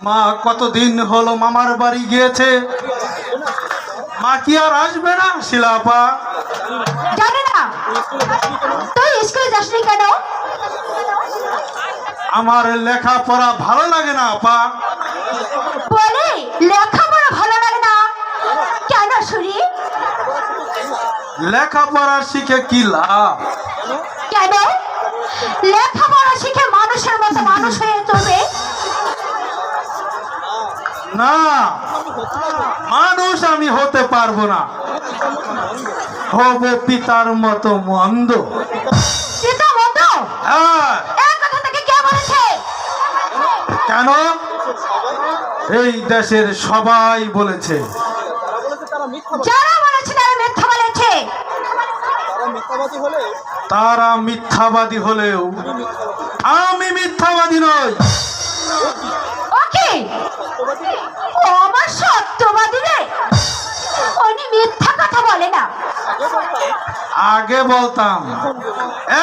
মা কতদিন হলো মামার বাড়ি গিয়েছে, মা কি আর আসবে না? শিলাপা জানে না তুই স্কুলে যাসনি কেন? আমার লেখাপড়া ভালো লাগে না আপা। বলে লেখাপড়া ভালো লাগে না কেন শুনি? লেখাপড়া শিখে কি লাভ? কেন লেখাপড়া শিখে মানুষের মতো মানুষ হয়ে চলবে? না, মানুষ আমি হতে পারবো না, হব পিতার মতো মন্দ। পিতা মন্দ? হ্যাঁ। এই কথা থেকে কে বলেছে? কেন? এই দেশের সবাই বলেছে। যারা বলেছে তারা মিথ্যা বলেছে। তারা মিথ্যাবাদী হলেও আমি মিথ্যাবাদী নই। ওকে, ও আমার সত্যবাদী রে, উনি মিথ্যা কথা বলে না। আগে বলতাম,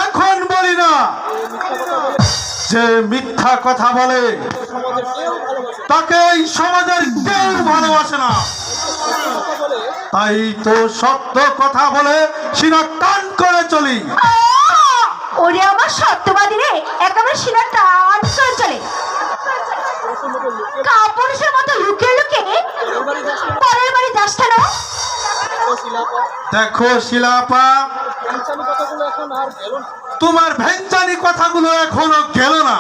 এখন বলি না। যে মিথ্যা কথা বলে তাকে এই সমাজের কেউ ভালোবাসে না। তাই তো সত্য কথা বলে সিনা টান করে চলি। ওরে আমার সত্যবাদী রে, একেবারে সিনা টান করে চলে। কাপুরুষের মতো লুকিয়ে লুকিয়ে পরের বাড়ি যাস কেন? দেখো শিলাপা, তোমার ভেঞ্চানি কথাগুলো এখনো গেল না।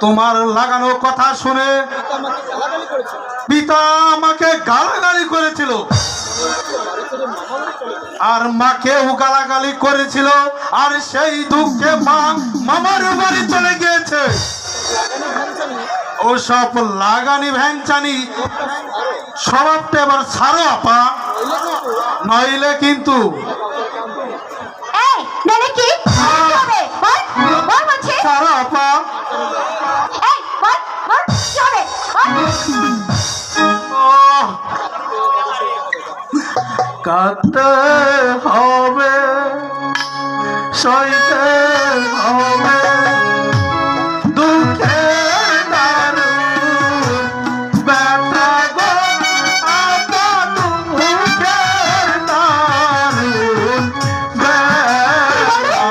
তোমার লাগানো কথা শুনে পিতা আমাকে গালাগালি করেছিল, আর মাকেও গালাগালি করেছিল, আর সেই দুঃখে মা মামার বাড়ি চলে গিয়েছে। ওসব লাগানি ভ্যানচানি স্বভাবটা এবার ছাড়ো আপা, নইলে কিন্তু ছাড়ো আপা। কাঁদতে হবে, সইতে হবে দুঃখের দারুণ ব্যথা গো, আপন মুখের দারুণ ব্যথা।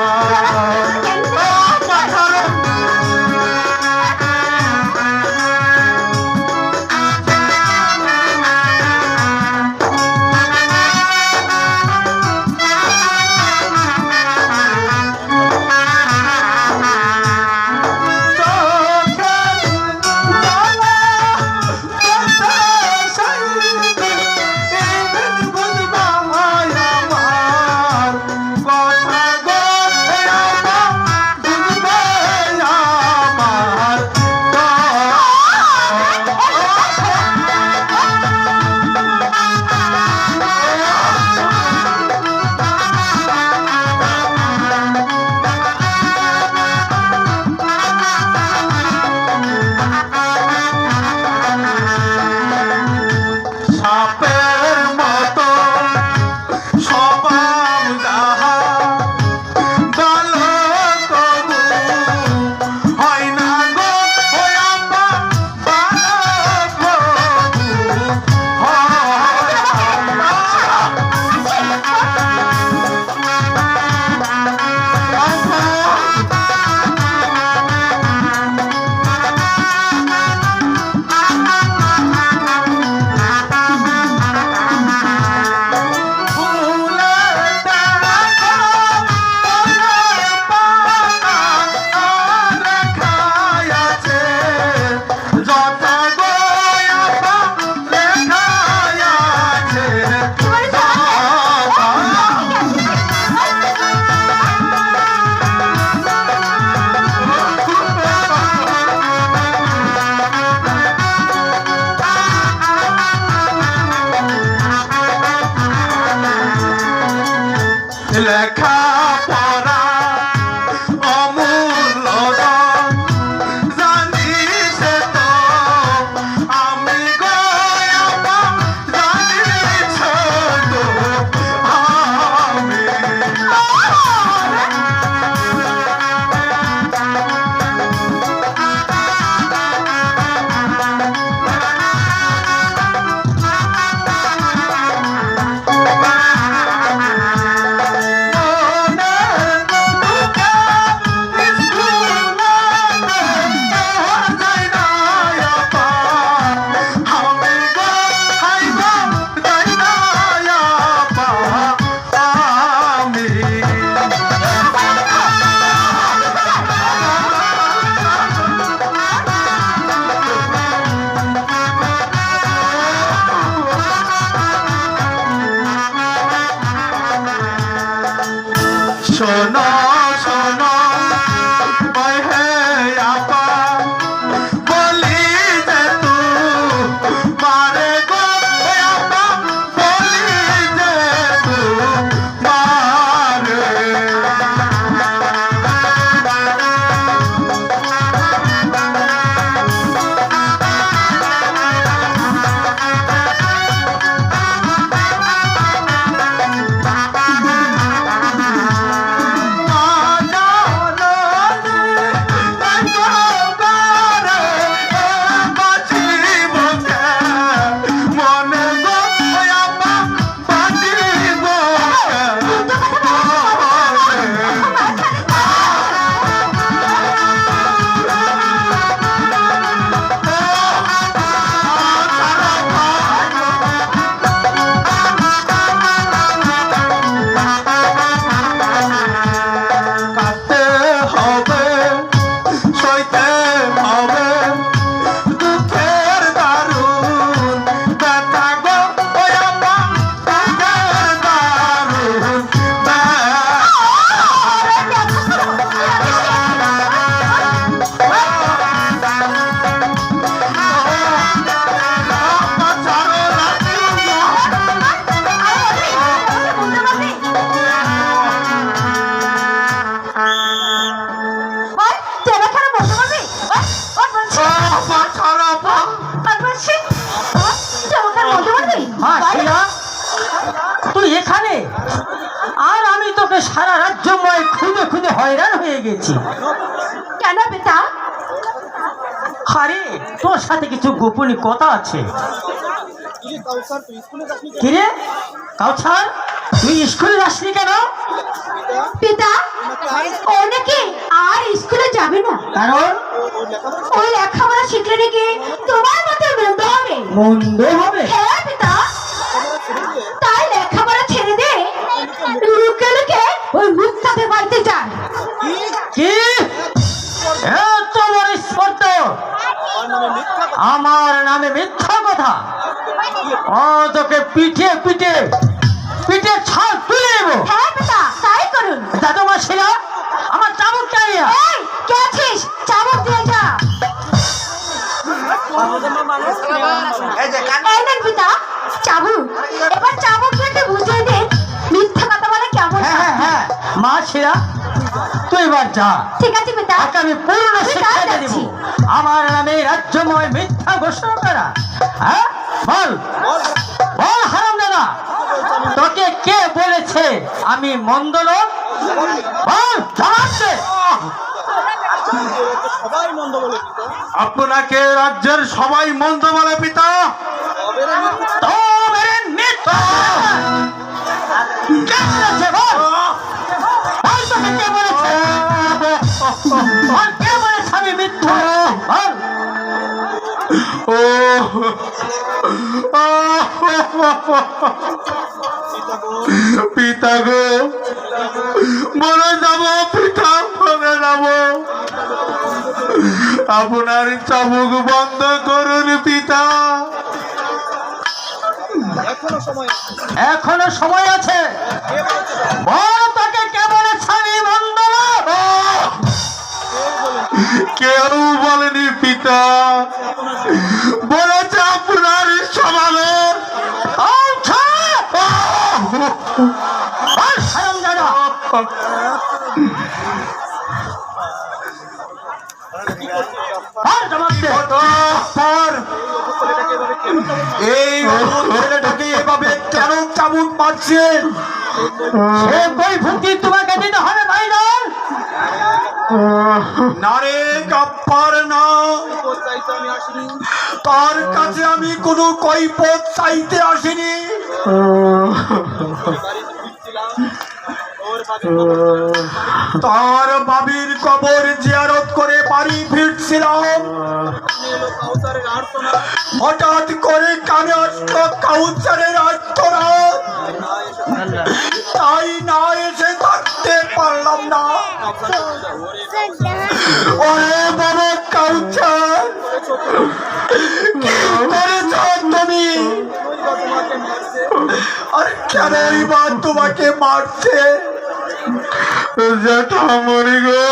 বলছি পা ছাড়া পা। আর বলছি চমৎকার মজা বলবি মা শিলা, তুই এখানে? আর আমি তোকে সারা রাজ্যময় খুঁজে খুঁজে হয়রান হয়ে গেছি। কেন পিতা? আরে তোর সাথে কিছু গোপনীয় কথা আছে। কিরে কাউছার, তুই স্কুলে যাসনি কেন? পিতা ও নাকি আর স্কুলে যাবে না, কারণ ওই লেখাপড়া শিখলে নাকি তোমার মতো মন্দ হবে। মন্দ হবে? হ্যাঁ পিতা, তাই লেখাপড়া ছেড়ে দে লুকে লুকে ওই মুক্তাদের বাড়িতে যায়। কি এত বড় স্পর্ধ? আমার নামে মিথ্যা কথা? ও তোকে পিঠে পিঠে পিঠে ছাল তুলে নেবো। হ্যাঁ পিতা, তাই করুন। দাদু মা শিলা, আমার চাবুক চাই। এই কে আছিস? চাবুক দিয়ে যা। এই নেন পিতা চাবুক, এবার চাবুক দিয়ে বুঝিয়ে দিন মিথ্যা কথা বলে কেমন। হ্যাঁ হ্যাঁ হ্যাঁ, মা শিলা তুই এবার যা। ঠিক আছে পিতা, তাকে আমি পূর্ণ আমি শিক্ষা কাল দিয়ে দিব। যাচ্ছি। আমার নামে রাজ্যময় মিথ্যা ঘোষণা করা। হ্যাঁ বল বল হারাম দাদা, তোকে কে বলেছে আমি মন্দ লোক? বল জবাব দে। আপনাকে রাজ্যের সবাই মন্দ বলে পিতা। তো মেরে মিথ্যা কে বলেছে? বল বল, তোকে কে বলেছে? বল কে বলেছে আমি মিথ্যা? বল। ও পিতা গো, মরে যাব পিতা, মরে যাব। আপনার চাবুক বন্ধ করুন পিতা। এখনো সময় আছে। বল তোকে কে বলেছে আমি মন্দ লোক? কেউ বলেনি পিতা, বলেছে আপনার সমাবেশ। এই ছেলেটাকে এভাবে কেন চাবুক মারছে? সে কৈফিয়ত তোমাকে দিতে হবে ভাইজান। না রে গাপ্পার না, তার কাছে আমি কোনো কৈফিয়ত চাইতে আসিনি। তার বাবির কবর জিয়ারত করে বাড়ি ফিরছিলাম, হঠাৎ করে কানে আসলো কাউসারের আর্তনাদ। তাই না এসে থাকতে পারলাম না। ওরে বাবা কাউসার, কি করেছ তুমি? আর কেনই বা তোমাকে মারছে? জেঠামণি গো,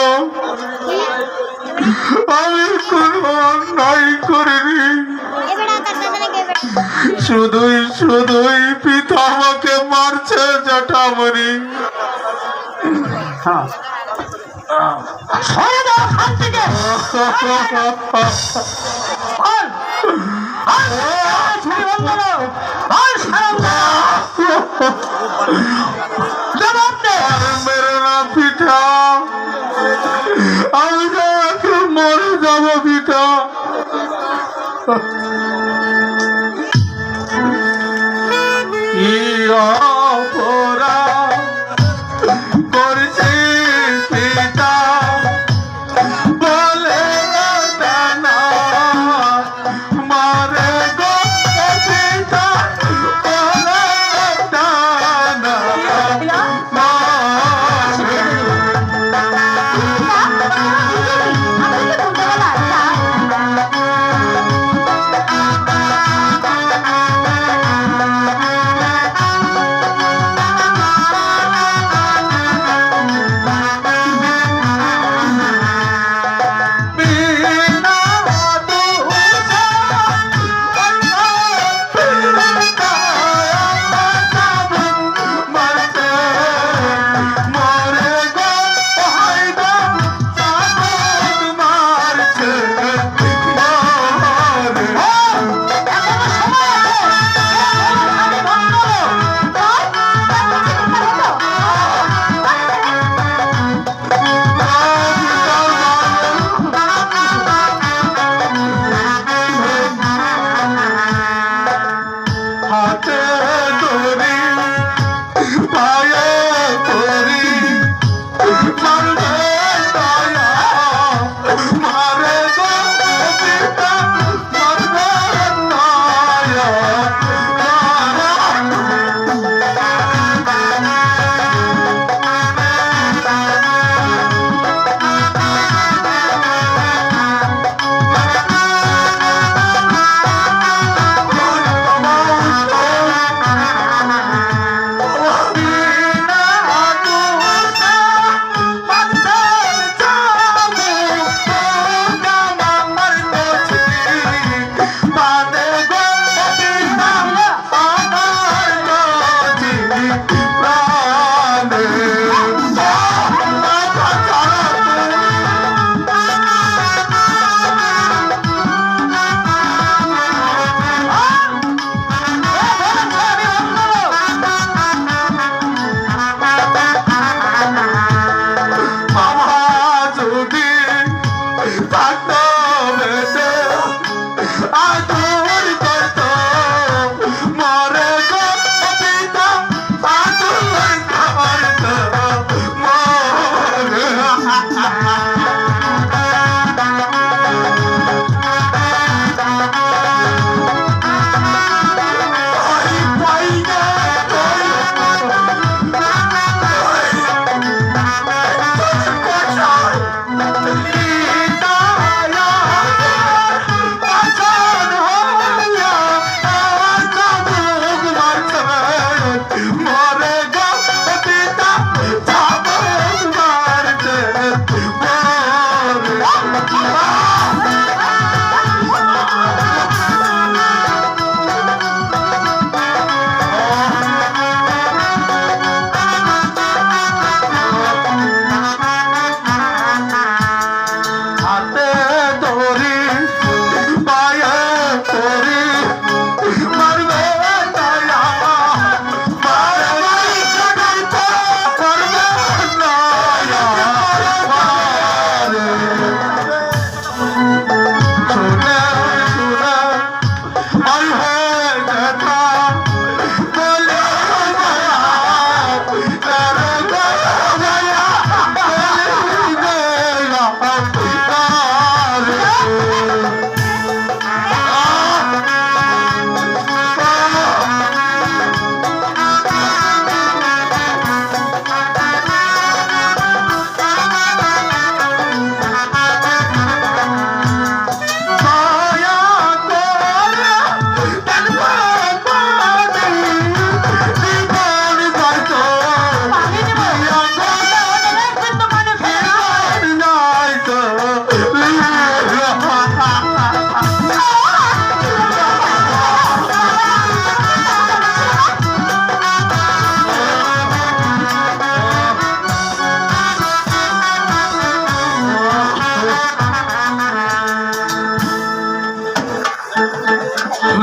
আমি কোনো অন্যায় করিনি, শুধুই শুধুই পিতা আমাকে মারছে জেঠামণি। সরে দাও ওখান থেকে। বল ছুরি বন্ধ করো। বল সারাম দাও। জবাব দে। মেরে না পিতা, আমি তোমাকে মরে যাব পিতা। কি অপরাধ করেছি পিতা, বলে না মারে গো পিতা, বলে না আমাকে বলতে গেল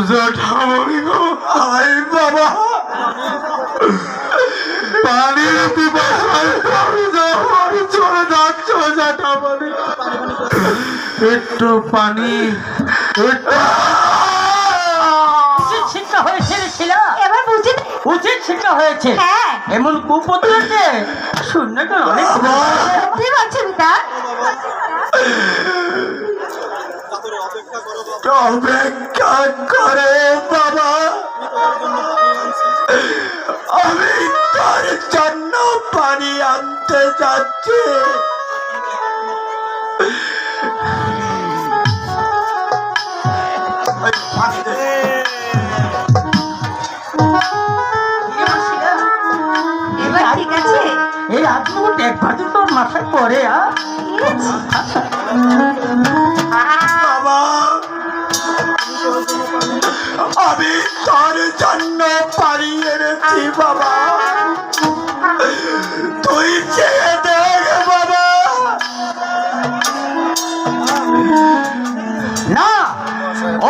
জটামণি গো, আই বাবা পানির পিপাসায় আমি চলে যাচ্ছ জটামণি, একটু পানি একটু। উচিত শিক্ষা হয়েছে রে শিলা, এবার বুঝি উচিত শিক্ষা হয়েছে। হ্যাঁ এমন কুপুত্রকে শূন্য করে অনেক কি বলছে পিতা? অপেক্ষা করে বাবা, আমি তোর জন্য পানি আনতে যাচ্ছি। এবার ঠিক আছে? এই আদমুট একবার তো তোর মাথায় পড়ে বাবা, আমি তোর জন্য পানি এনেছি বাবা, তুই চেয়ে দেখ বাবা। না,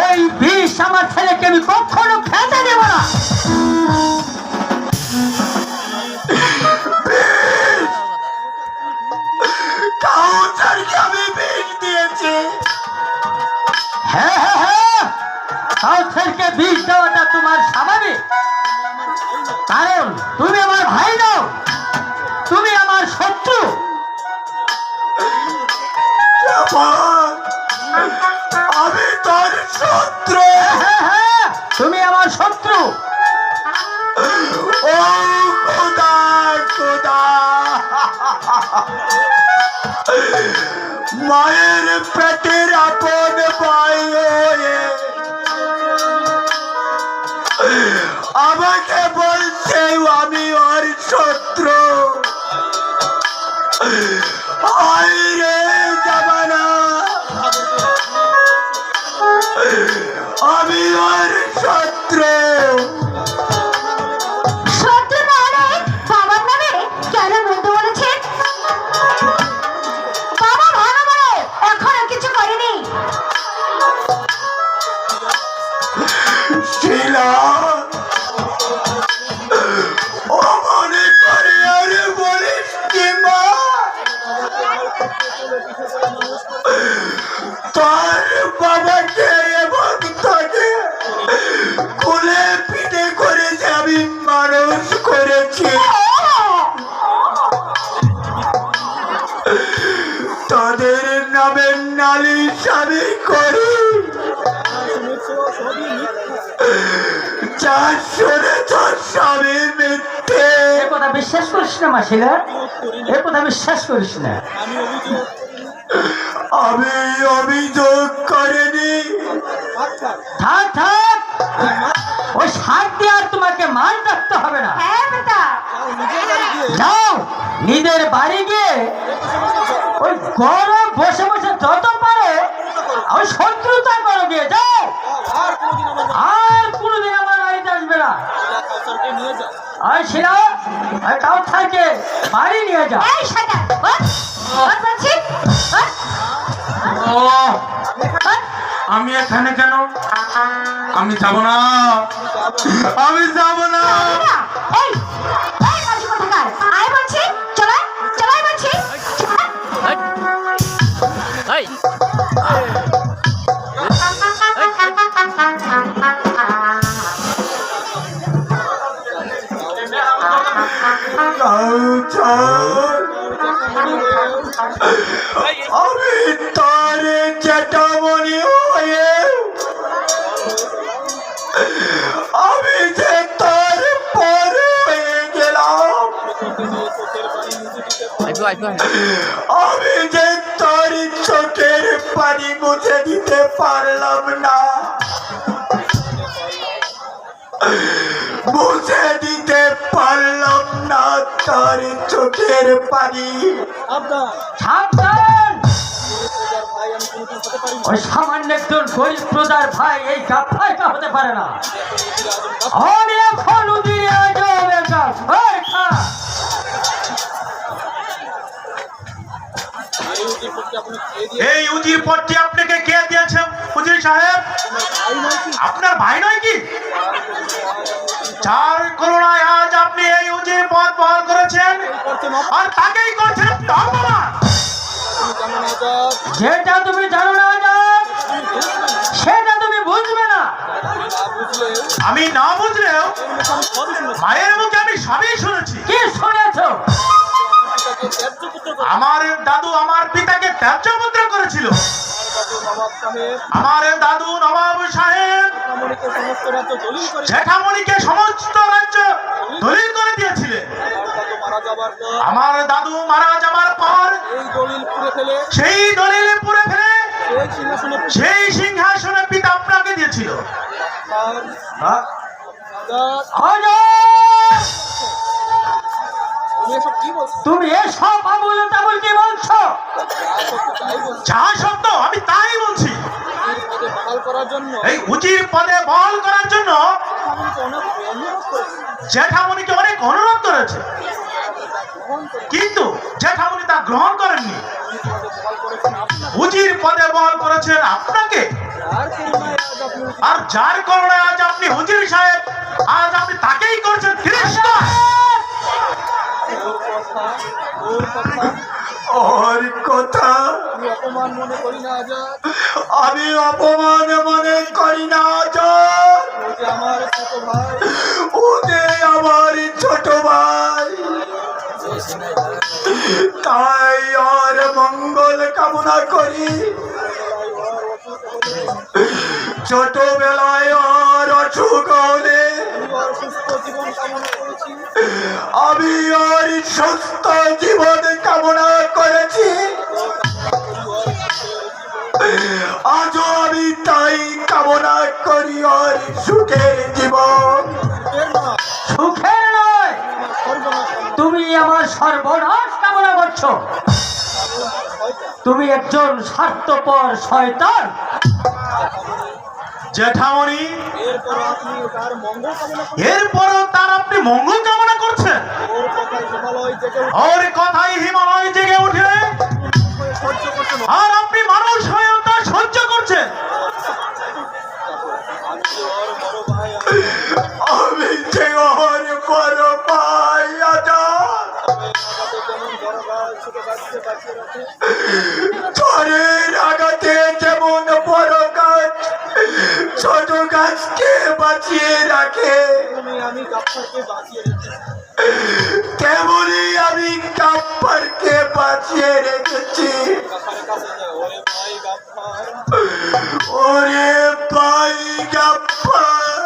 ওই বিষ আমার ছেলেকে আমি কখনো খেতে দেব না। কাউসারকে আমি বিষ দিয়েছি। হ্যাঁ হ্যাঁ হ্যাঁ, কাউসারকে বিষ দেওয়াটা তোমার স্বাভাবিক, কারণ তুমি আমার ভাই নাও, তুমি আমার শত্রু। কেমন? আমি তোর শত্রু? হ্যাঁ হ্যাঁ, তুমি আমার শত্রু। ও খোদা খোদা, মায়ের পেটের আপন ভাই হয়ে আমাকে বলছে আমি ওর শত্রু। হায় রে জামানা, আমি ওর শত্রু। শত্রু না হলে বাবার নামে কেন বলতে বলেছেন? বাবা ভালো বলে এখনো কিছু করেনি। শিলা, ও মনে করে আর বলিস কি মা, তোর বাবাকে এবং তাকে কোলে পিঠে করে যে আমি মানুষ করেছি, তাদের নামে নালিশ আমি করি। যা শুনেছ সবই মিথ্যে। এ কথা বিশ্বাস করিস না মাসিলা, এ কথা বিশ্বাস করিস না। আমি অভিযোগ করিনি। থাক থাক, ওই শাক দিয়ে আর তোমাকে মান রাখতে হবে না। হ্যাঁ পিতা, যাও নিজের বাড়ি গিয়ে ওই গরম বসে বসে যত পারো ওই শত্রুতা করো, গিয়ে যাও, আর কোনোদিন আমার বাড়িতে আসবে না। আর শিলা, আর কাউ থাকে বাড়ি নিয়ে যাও। এই শাটা বলছি আমি এখানে কেন? আমি যাব না, আমি যাব না। এই এই মাঝি কোথাকার, আয় বলছি, চলাই চলাই বলছি। আমি তার জটামণি হয়ে আমি যে তার পর হয়ে গেলাম, আমি যে তার চোখের পানি মুছে দিতে পারলাম না, মুছে দিতে পারলাম না তার চোখের পানি। সাবধান, ওই সামান্য একজন গরিব প্রজার ভাই এই গাফাইটা হতে পারে না। আমি এখন উদিরে যাবে গাছ। এই উজির পদটি আপনাকে কে দিয়েছে উজির সাহেব? আপনার ভাই নয় কি? যার করুণায় আজ আপনি এই উজির পদ বহাল করেছেন আর তাকেই করছেন অপমান। যেটা তুমি জানো না আজাদ, সেটা তুমি বুঝবে না। আমি না বুঝলেও মায়ের মুখে আমি সবই শুনেছি। কি শুনেছো? আমার দাদু আমার পিতাকে ত্যায্য পুত্র করেছিল। আমার দাদু নবাব সাহেব জেঠামণিকে সমস্ত রাজ্য দলিল করে দিয়েছিলেন। আমার দাদু মারা যাবার পর সেই দলিল পুড়ে ফেলে সেই সিংহাসনে পিতা আপনাকে দিয়েছিল। আজাদ, তুমি এসব আবুল তাবুল কি বলছো? যা সত্য আমি তাই বলছি। এই উজির পদে বহাল করার জন্য জেঠামণিকে অনেক অনুরোধ করেছে, কিন্তু জেঠামণি তা গ্রহণ করেননি। উজির পদে বহাল করেছেন আপনাকে, আর যার কারণে আজ আপনি উজির সাহেব, আজ আপনি তাকেই করছেন তিরস্কার। ওর কথা আমি অপমান মনে করি না আজাদ। ও যে আমার ছোট ভাই, তাই আর মঙ্গল কামনা করি। ছোটবেলায় আর অসুখ হলে আমি আর সুস্থ জীবন কামনা করেছি। আজও আমি তাই কামনা করি আর সুখের জীবন। সুখের নয়, তুমি আমার সর্বনাশ কামনা করছো। তুমি একজন স্বার্থপর শয়তান। জেঠামণি, এরপরও তার আপনি মঙ্গল কামনা করছেন? ওর কথাই হিমালয় জেগে উঠে আর আপনি মানুষ হয়েও তা সহ্য করছেন। আমি যে ওর বড় ভাই আজাদ, ঝড়ের আঘাতে যেমন বড় গাছ ছোট গাছকে বাঁচিয়ে রাখে, তেমনি আমি গাফফারকে বাঁচিয়ে রেখেছি। ওরে ভাই গাফফার,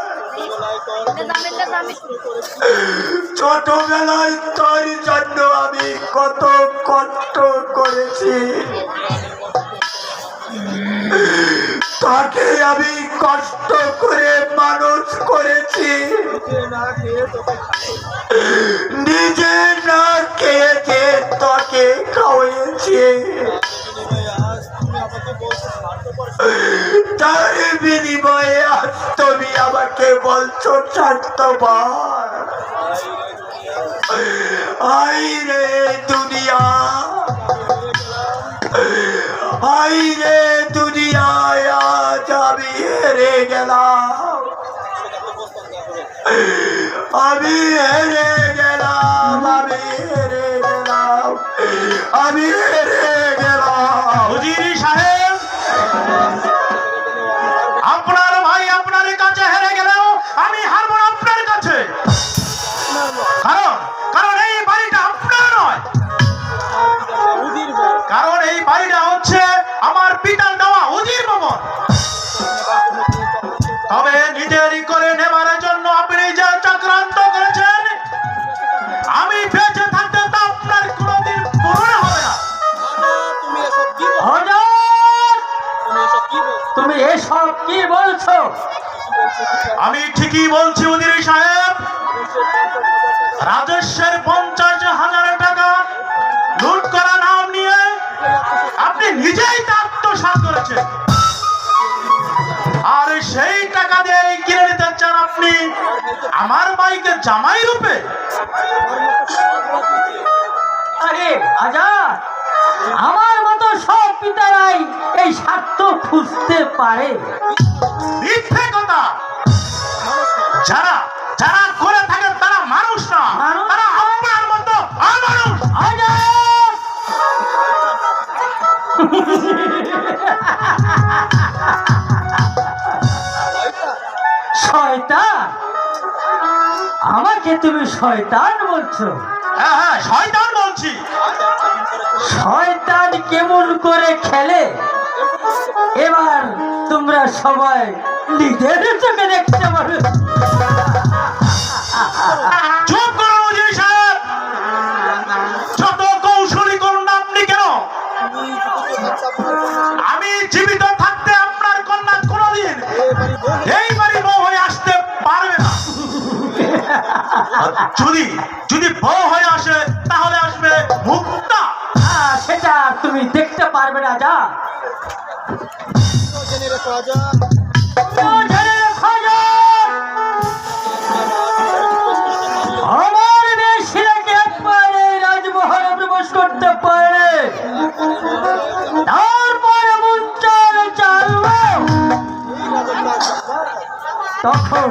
ছোটবেলায় তোর জন্য আমি কত কষ্ট করেছি। তাকে আমি কষ্ট করে মানুষ করেছি, নিজে না খেয়েছে তোকে খাওয়াইছি। তার বিনিময়ে আজ তুমি আমাকে বলছো স্বার্থপর। আই রে দুনিয়া, আই রে দুনিয়ায় আজ আমি হেরে গেলাম, আমি হেরে গেলাম, আমি হেরে গেলাম, আমি হেরে গেলাম। উজির সাহেব, আপনার ভাই আপনার কাছে হেরে গেলেও আমি হারবো না আপনার কাছে। কারণ এই বাড়িটা আপনার নয়, কারণ এই বাড়িটা হচ্ছে আমার পিতার দেওয়া উজির ভবন। তবে নিজেরই করে নেবার জন্য আপনি যে চক্রান্ত করেছেন, আমি বেঁচে থাকতে তা আপনার কোনোদিন পূরণ হবে না। তুমি এসব কি বলছো? আমি ঠিকই বলছি উজির সাহেব। রাজস্বের 50,000 টাকা লুট করা নাম নিয়ে আপনি নিজেই তা আত্মসাৎ করেছেন, আর সেই টাকা দিয়ে কিনে নিতে চান আপনি আমার ভাইকে জামাই রূপে। আরে আজাদ, আমার মতো সব পিতারাই এই স্বার্থ খুঁজতে পারে। মিথ্যে যারা যারা করে থাকে তারা মানুষ না, মানুষ? তারা আপনার মতো অমানুষ। শয়তান, আমাকে তুমি শয়তান বলছো? হ্যাঁ হ্যাঁ, শয়তান বলছি। শয়তান কেমন করে খেলে এবার তোমরা সবাই নিজের চোখে দেখতে পারো। চুপ করুন উজির সাহেব, যত কৌশলী করুন না আপনি কেন, আমি জীবিত থাকতে আপনার কন্যা কোনোদিন এই বাড়ি বউ হয়ে আসতে পারবে না। আর যদি যদি বউ হয়ে আসে তাহলে আসবে মুক্তা। সেটা তুমি দেখতে পারবে না। যা জেনে রেখো আজা, আমার বেশিরাকে একবার এই রাজমহলে প্রবেশ করতে পারে, তারপরে মুঞ্চল চালবো, তখন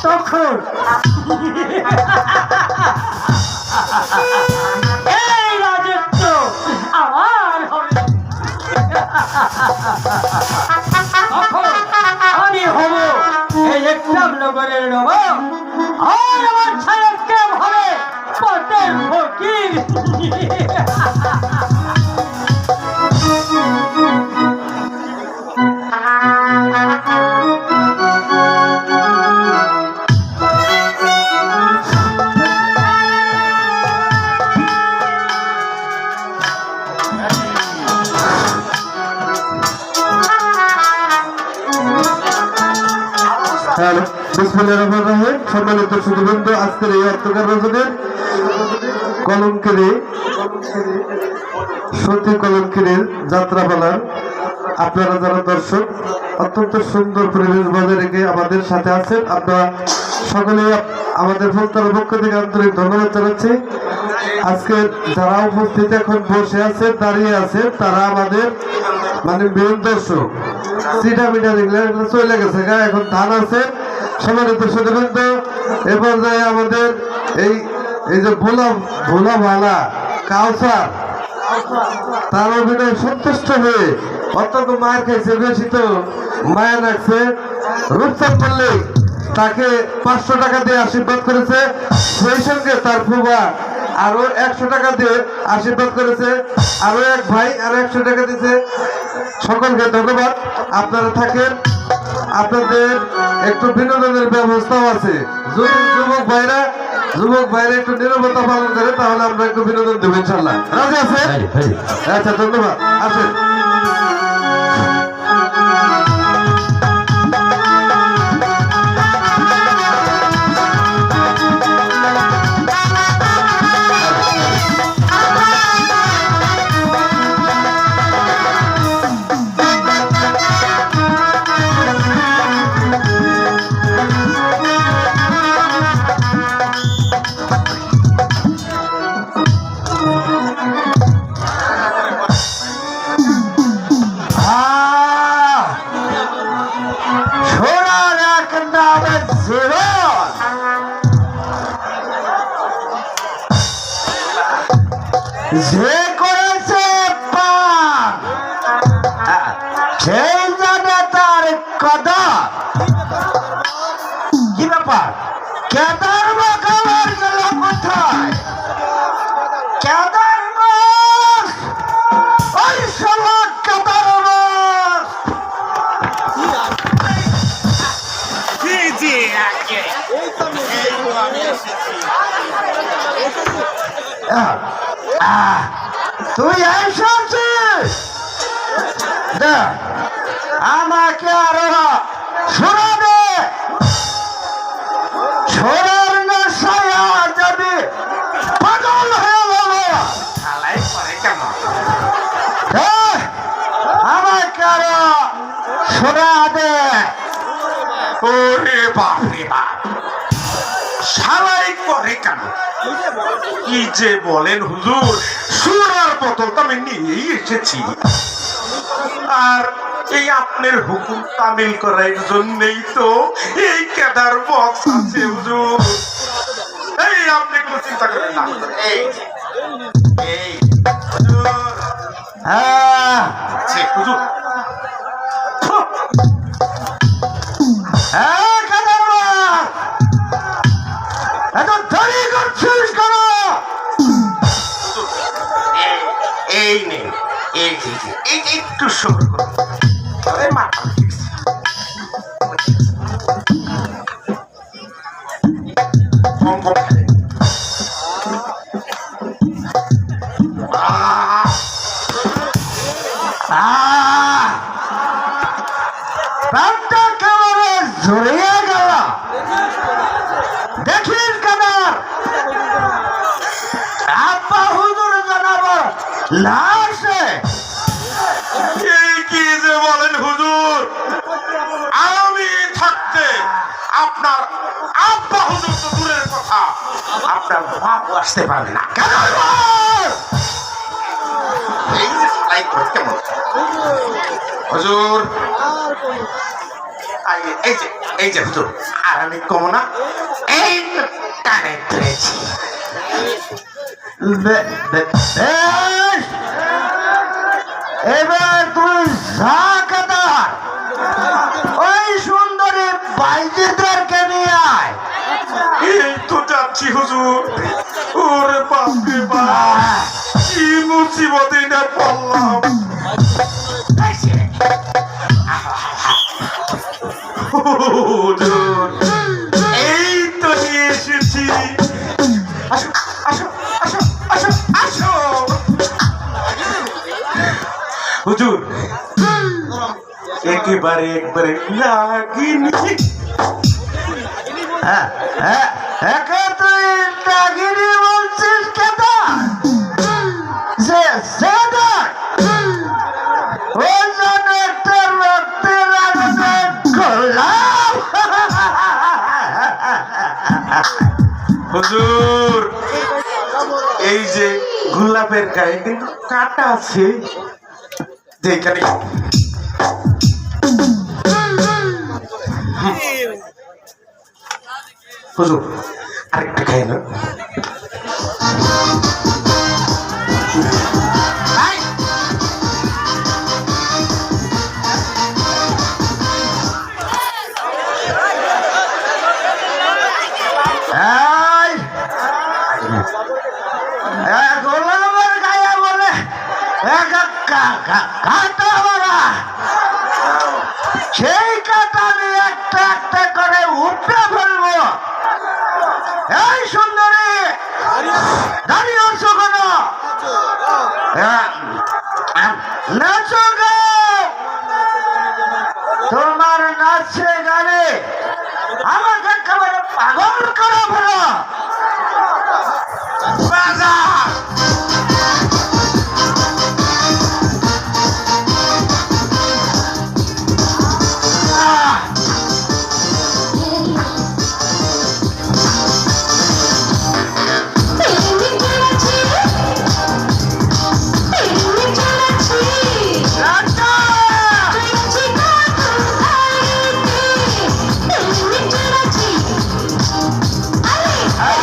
তখন এই রাজত্ব আমার হবে। তখন আমি হব এই একদম নগরের নবাব, আর আমার ছেলেকে হবে পথের ফকির। হ্যালো, বিসমিল্লাহির রহমানির রহিম। সম্মানিত সুধীবৃন্দ, আজকের এই অর্থকার রজনীর কলঙ্কেরী সতী কলঙ্কিনীর যাত্রাপালার আপনারা যারা দর্শক অত্যন্ত সুন্দর পরিবেশ বজায় রেখে আমাদের সাথে আছেন, আপনারা সকলে আমাদের ফুলতলার পক্ষ থেকে আন্তরিক ধন্যবাদ জানাচ্ছি। আজকে যারা উপস্থিত এখন বসে আছে, দাঁড়িয়ে আছে, তারা আমাদের মানে মেন দর্শক। সিটা মিটা দেখলে চলে গেছে, এখন ধান আছে। সম্মানিত সুধীবৃন্দ, এ পর্যায়ে আমাদের এই যে ভোলা ভালা কাউসার, তার অভিনয় সন্তুষ্ট হয়ে অত্যন্ত মায়ের খাইছে, বেশি তো মায়া রাখছে। রূপচাঁদ করলে তাকে 500 টাকা দিয়ে আশীর্বাদ করেছে, সেই সঙ্গে তার ফুবা আরো 100 টাকা দিয়ে আশীর্বাদ করেছে, আরো এক ভাই আরো 100 টাকা দিয়েছে। সকলকে ধন্যবাদ। আপনারা থাকেন, আপনাদের একটু বিনোদনের ব্যবস্থাও আছে। যদি যুবক ভাইরা একটু নীরবতা পালন করে তাহলে আমরা একটু বিনোদন দেবো ইনশাল্লাহ। রাজি আছে? আচ্ছা, ধন্যবাদ। আসেন। যে করেছে পাপ সেই জানে তার কদর। কি ব্যাপার? কেদার বাগাবার গেল কোথায়? কেদার মাস, ওই সময় কেদার মাস। তুই এসেছিস? আমাকে আরো শোনা দে। ছোড়ার নেশায় যদি পাগল হয়ে গেল, আমাকে আরো শোনা দে। ওরে বাপ রে বাপ, শালাই করে কেন? কি যে বলেন হুজুর, সুরার বোতল তো আমি নিয়েই এসেছি। আর এই আপনার হুকুম তামিল করার জন্যই তো এই কেদার বক্স আছে হুজুর। এই আপনি কোনো চিন্তা করেন না। এই এই হুজুর আছে হুজুর। এত দেরি করছিস কেন? এই নে এই এই একটু সবর করুন। এই মাথা কম কম খেলে। প্রাণটা কেমন জড়িয়ে গেল। দেখিস কাদার আব্বা হুজুর জানাবার লাশে। এই কি যে বলেন হুজুর, আমি থাকতে আপনার আব্বা হুজুর তো দূরের কথা, আপনার বাপ আসতে পারবে না। কেন? এই যে সেলাই করে কেমন হুজুর, এই যে হুজুর, আর আমি কম না, এই কানে ধরেছি। বেশ, এবার তুই যা কাদার, ওই সুন্দরী বাইজিদেরকে নিয়ে আয়। এই তো যাচ্ছি হুজুর। ওরে বাপরে বাপ, কি মুসিবতে না পড়লাম। হুজুর, এই তো নিয়ে এসেছি। আসো আসো আসো আসো আসো হুজুর, একবারে লাগিনি। একে তুই নাগিনি বলছিস কেন? যে সেদার ওই জন্য একটা রক্তের আগুনে করলাম। হুজুর, এই যে গোলাপের গায়ে কিন্তু কাটা আছে, যেখানে হুজুর আরেকটা খাই না। গোলাপের গায়ে বলে কাটা মারা, সেই কাটা আমি একটা একটা করে উপড়ে ফেলবো। এই সুন্দরী, দাঁড়িয়ে আছো কেন? নাচো গো, তোমার নাচে গানে আমাকে একেবারে পাগল করে ফেলো। বাজা আরে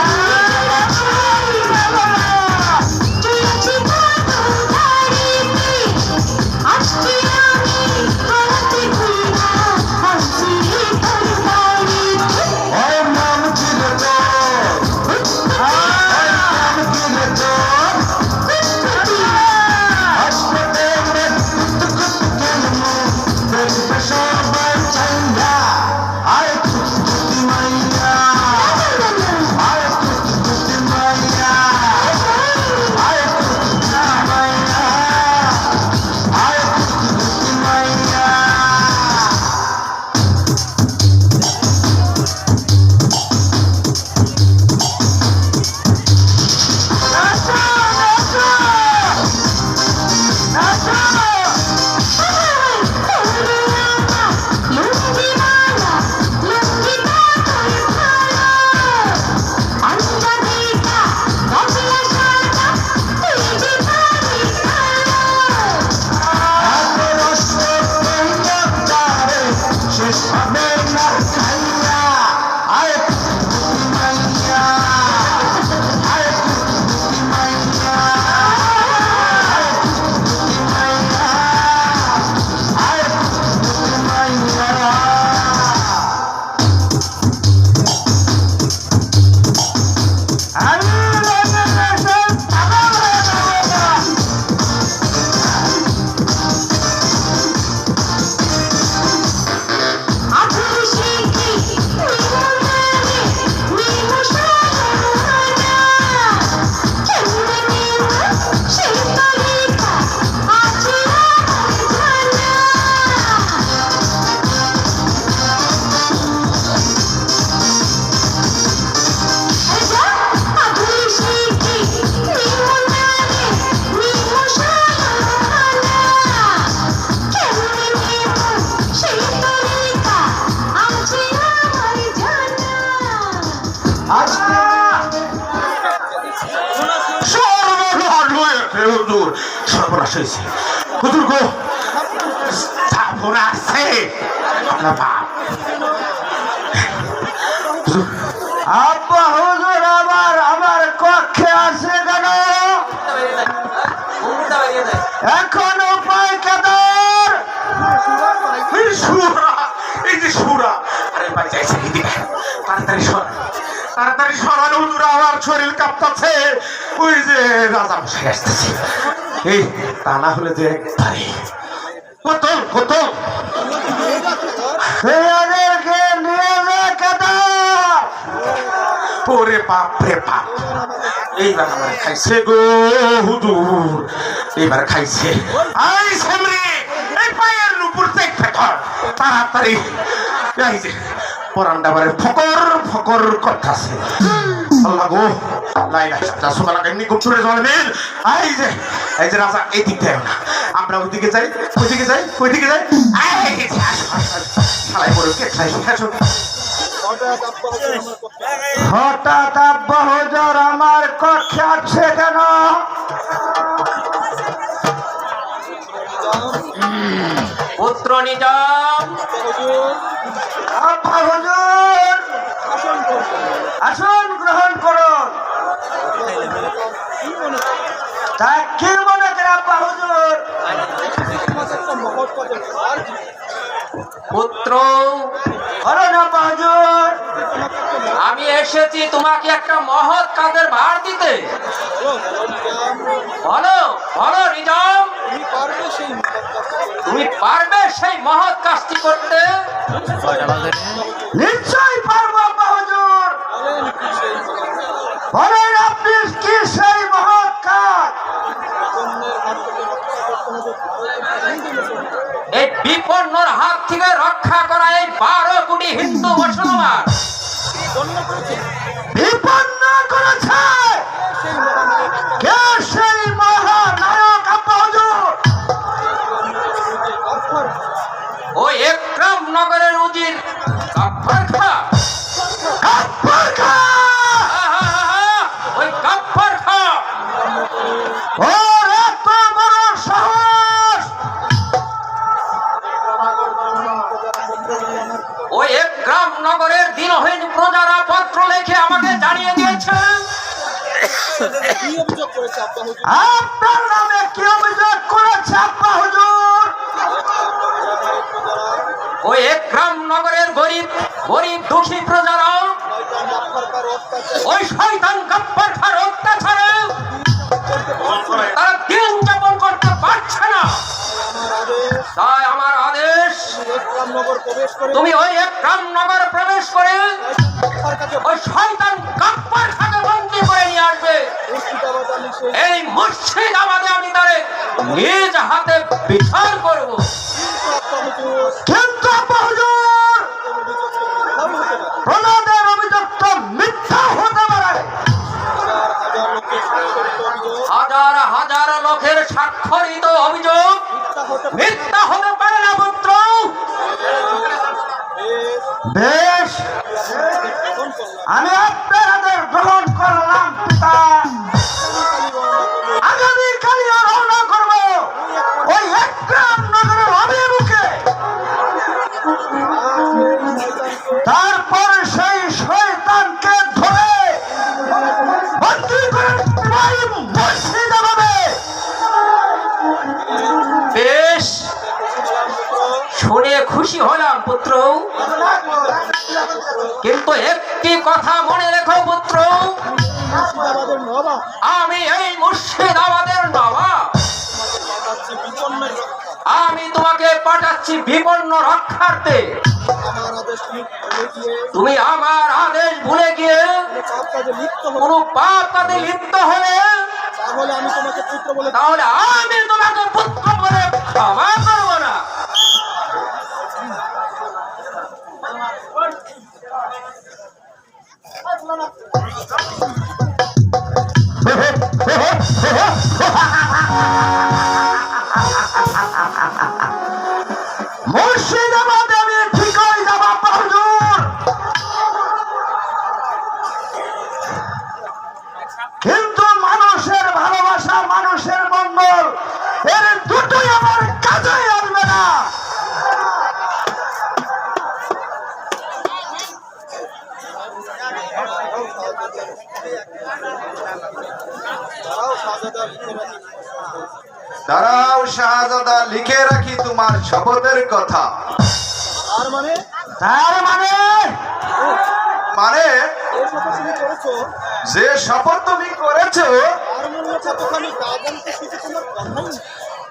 সর্বনাশ হয়েছে। হুজুর গো, সাবর আছে আপনার বাপ। হুজুর, আব্বা হুজুর আবার আমার কক্ষে আসে কেন? এখন উপায় কেদার? এই সুরা, এই যে সুরা, আরে ভাই যাইছে এদিকে, তাড়াতাড়ি সর, তাড়াতাড়ি সরান হুজুর, আমার শরীর কাঁপতাছে। ওই যে রাজা মশাই আসতেছে, এই তা না হলে যে একবারে কোতল কোতল। এদেরকে নিয়ে যা কেদার। ওরে বাপ রে বাপ, এইবার আমার খাইছে গো হুজুর, এইবার খাইছে। আই সামনে এই পায়ের উপর চেক ফেকর, তাড়াতাড়ি এই যে পরান্ডাবারে ফকর ফকর করতেছে। আল্লাহ গো, লাই লাই সাজা সুবহানাল্লাহ, এমনি গুপচুরে জলমিল। এই যে রাজা, এই দিক থেকে না, আমরা ওইদিকে যাই, ওইদিকে যাই, ওইদিকে যাই। এই যে শালাই বড় কে খাই আসো। হঠাৎ আব্বা হুজুর আমার কক্ষে আসছে কেন? পুত্র নিজাম, আব্বা হুজুর আসন গ্রহণ করুন। তা কি মনে করে আব্বা হুজুর? পুত্র বলুন আব্বা হুজুর। আমি এসেছি তোমাকে একটা মহৎ কাজের ভার দিতে। বলো বলো নিজাম, তুমি পারবে সেই মহৎ কাজটি করতে? নিশ্চয়ই পারবো আব্বা হুজুর। বলেন আপনি কি সেই মহৎ কাজ? এই বিপন্নর হাত থেকে রক্ষা করা এই 12 কোটি হিন্দু মুসলমান বিপন্ন করেছে কে? সেই মহানায়ক আব্বা হুজুর। ওই একরাম নগরের উজির গাফফার খা। গাফফার খা। ওই গাফফার খা ওর এত বড় সাহস! ওই একরাম নগরের দিনহীন প্রজারা পত্র লিখে আমাকে জানিয়ে দিয়েছে আপনার নামে কি অভিযোগ করেছে আব্বা হুজুর? ওই একরাম নগরের গরিব গরিব দুঃখী প্রজারা ওই শয়তান গাফফার খার অত্যাচারে তারা দিন যাপন করতে পারছে না। তাই আমার আদেশ, তুমি ওই একরাম নগর প্রবেশ করে ওই শয়তান গাফফার খাকে বন্দী করে নিয়ে আসবে। এই মুর্শিদাবাদে আমি তারে নিজ হাতে বিচার করব। কিন্তু আব্বা হুজুর প্রণাদের অভিযোগ তো মিথ্যা হতে পারে। হাজার হাজার লোকের স্বাক্ষরিত অভিযোগ মিথ্যা হতে পারে না পুত্র। বেশ, আমি আপনার আদেশ গ্রহণ করলাম পিতা। আগামীকালই রওনা করব ওই একরাম নগরের অভিমুখে। তারপর সেই শয়তানকে ধরে বন্দী করে মুর্শিদাবাদে। বেশ, শুনে খুশি হলাম পুত্র, কিন্তু একটি কথা মনে রেখো পুত্র, আমি এই মুর্শিদাবাদের নবাব। আমি তোমাকে পাঠাচ্ছি বিপন্ন রক্ষার্থে। তুমি আমার আদেশ ভুলে গিয়ে কোন পাপ কাজে লিপ্ত হলে তাহলে আমি তোমাকে পুত্র বলে ক্ষমা করব না। মুর্শিদাবাদে আমি ঠিকই যাব আব্বা হুজুর। কিন্তু মানুষের ভালোবাসা, মানুষের মঙ্গল দাঁড়াও শাহজাদা, লিখে রাখি তোমার শপথের কথা। তার মানে মানে যে শপথ তুমি করেছো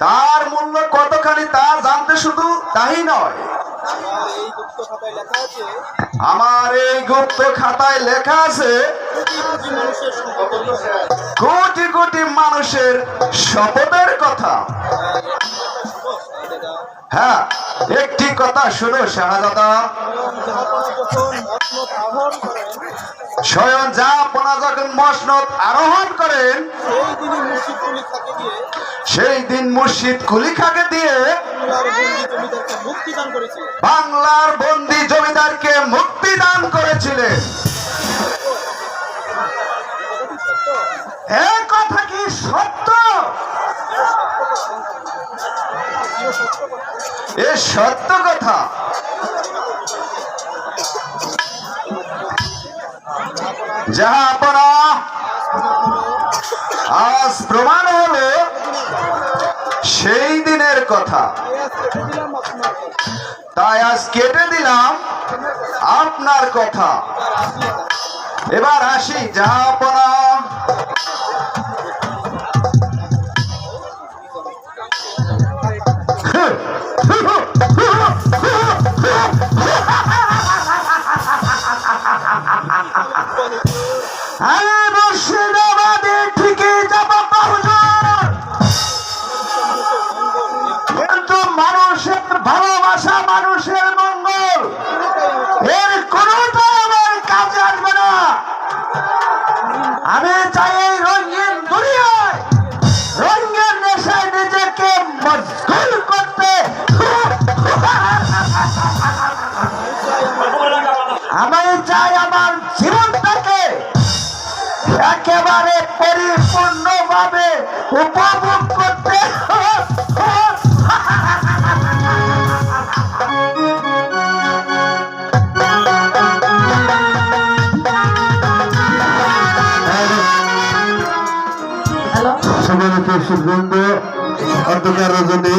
তার মূল্য কতখানি তা জানতে শুধু তাই নয়, আমার এই গুপ্ত খাতায় লেখা আছে কোটি কোটি মানুষের শপথের কথা। হ্যাঁ, একটি কথা শুনো শাহজাদা, স্বয়ং জাহাপনা যখন মসনদ আরোহণ করেন সেই দিন মুর্শিদ কুলি খাকে দিয়ে বাংলার বন্দী জমিদারকে মুক্তি দান করেছিলেন। এই কথা কি সত্য? এ সত্য কথা। জাহাপনা, আজ প্রমাণ হলো সেই দিনের কথা, তাই আজ কেটে দিলাম আপনার কথা। এবার আসি জাহাপনা। আমি মুর্শিদাবাদে ঠিকই যাব হুজুর, কিন্তু মানুষের ভালোবাসা, মানুষের মঙ্গল, এর কোনটাই আমার কাজে আসবে না। আমি চাই এই রঙিন দুনিয়ায় রঙের নেশায় নিজেকে মশগুল করতে। আমি চাই আমার জীবনটাকে একেবারে পরিপূর্ণভাবে উপভোগ করতে। সম্মানিত সুবৃন্দ, অন্ধকার রজনী